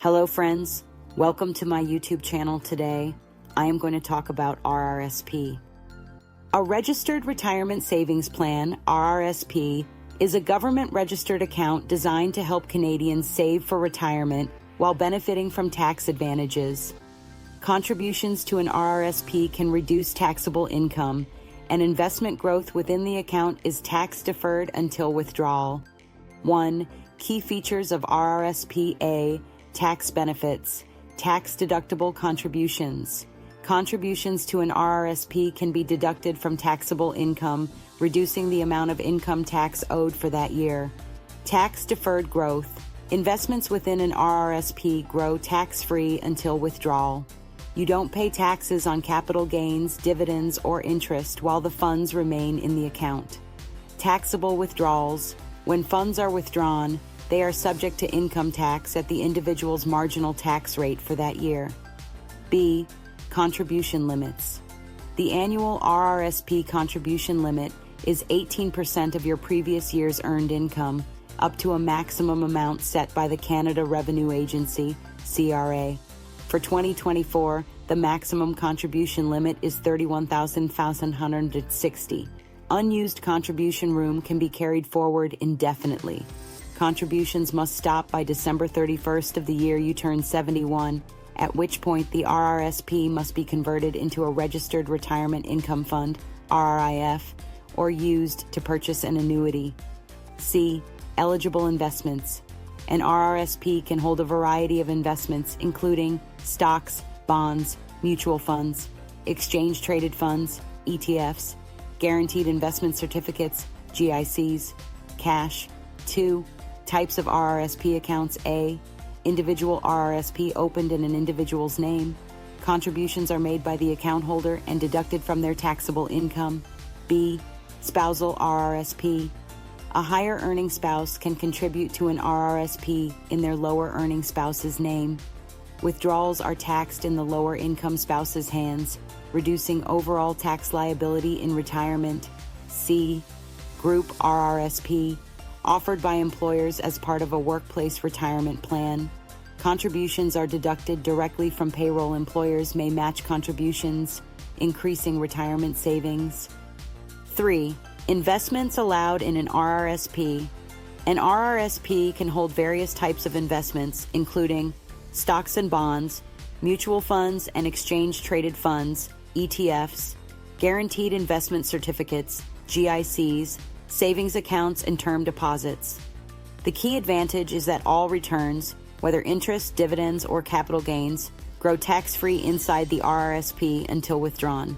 Hello friends, welcome to my YouTube channel. Today, I am going to talk about RRSP. A Registered Retirement Savings Plan, RRSP, is a government-registered account designed to help Canadians save for retirement while benefiting from tax advantages. Contributions to an RRSP can reduce taxable income, and investment growth within the account is tax-deferred until withdrawal. 1. Key features of RRSP. A. Tax benefits. Tax-deductible contributions. Contributions to an RRSP can be deducted from taxable income, reducing the amount of income tax owed for that year. Tax-deferred growth. Investments within an RRSP grow tax-free until withdrawal. You don't pay taxes on capital gains, dividends, or interest while the funds remain in the account. Taxable withdrawals. When funds are withdrawn, they are subject to income tax at the individual's marginal tax rate for that year. B. Contribution limits. The annual RRSP contribution limit is 18% of your previous year's earned income, up to a maximum amount set by the Canada Revenue Agency, CRA. For 2024, the maximum contribution limit is $31,560. Unused contribution room can be carried forward indefinitely. Contributions must stop by December 31st of the year you turn 71, at which point the RRSP must be converted into a Registered Retirement Income Fund, RRIF, or used to purchase an annuity. C. Eligible investments. An RRSP can hold a variety of investments, including stocks, bonds, mutual funds, exchange-traded funds, ETFs, guaranteed investment certificates, GICs, cash. 2. Types of RRSP accounts. A. Individual RRSP opened in an individual's name. Contributions are made by the account holder and deducted from their taxable income. B. Spousal RRSP. A higher earning spouse can contribute to an RRSP in their lower earning spouse's name. Withdrawals are taxed in the lower income spouse's hands, reducing overall tax liability in retirement. C. Group RRSP. Offered by employers as part of a workplace retirement plan. Contributions are deducted directly from payroll. Employers may match contributions, increasing retirement savings. 3. Investments allowed in an RRSP. An RRSP can hold various types of investments, including stocks and bonds, mutual funds and exchange-traded funds, ETFs, guaranteed investment certificates, GICs, savings accounts, and term deposits. The key advantage is that all returns, whether interest, dividends, or capital gains, grow tax-free inside the RRSP until withdrawn.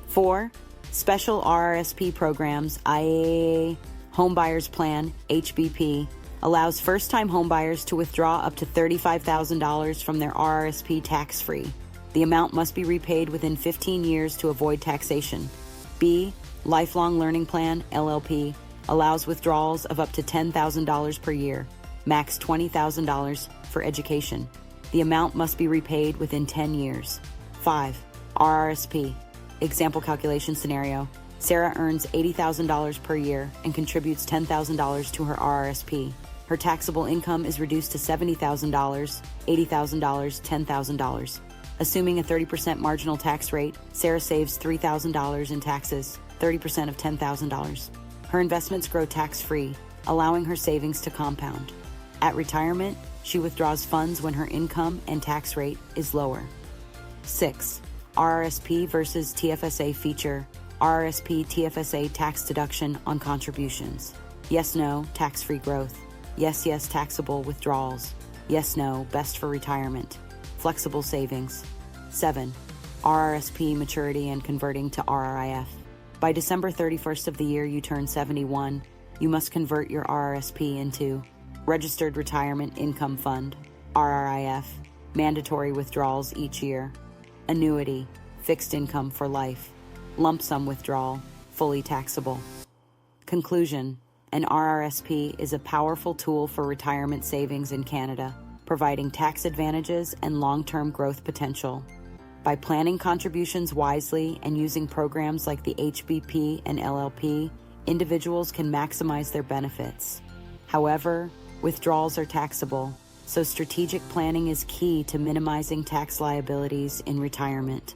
4. Special RRSP programs. IAA Homebuyers Plan, HBP, allows first-time homebuyers to withdraw up to $35,000 from their RRSP tax-free. The amount must be repaid within 15 years to avoid taxation. B. Lifelong Learning Plan, LLP, allows withdrawals of up to $10,000 per year, max $20,000 for education. The amount must be repaid within 10 years. 5. RRSP. Example calculation scenario. Sarah earns $80,000 per year and contributes $10,000 to her RRSP. Her taxable income is reduced to $70,000, $80,000, $10,000. Assuming a 30% marginal tax rate, Sarah saves $3,000 in taxes, 30% of $10,000. Her investments grow tax-free, allowing her savings to compound. At retirement, she withdraws funds when her income and tax rate is lower. 6. RRSP versus TFSA feature. RRSP TFSA tax deduction on contributions. Yes/no, tax-free growth. Yes/yes, taxable withdrawals. Yes/no, best for retirement. Flexible savings. 7. RRSP maturity and converting to RRIF. By December 31st of the year you turn 71, you must convert your RRSP into Registered Retirement Income Fund, RRIF, mandatory withdrawals each year. Annuity, fixed income for life. Lump sum withdrawal, fully taxable. Conclusion: an RRSP is a powerful tool for retirement savings in Canada, providing tax advantages and long-term growth potential. By planning contributions wisely and using programs like the HBP and LLP, individuals can maximize their benefits. However, withdrawals are taxable, so strategic planning is key to minimizing tax liabilities in retirement.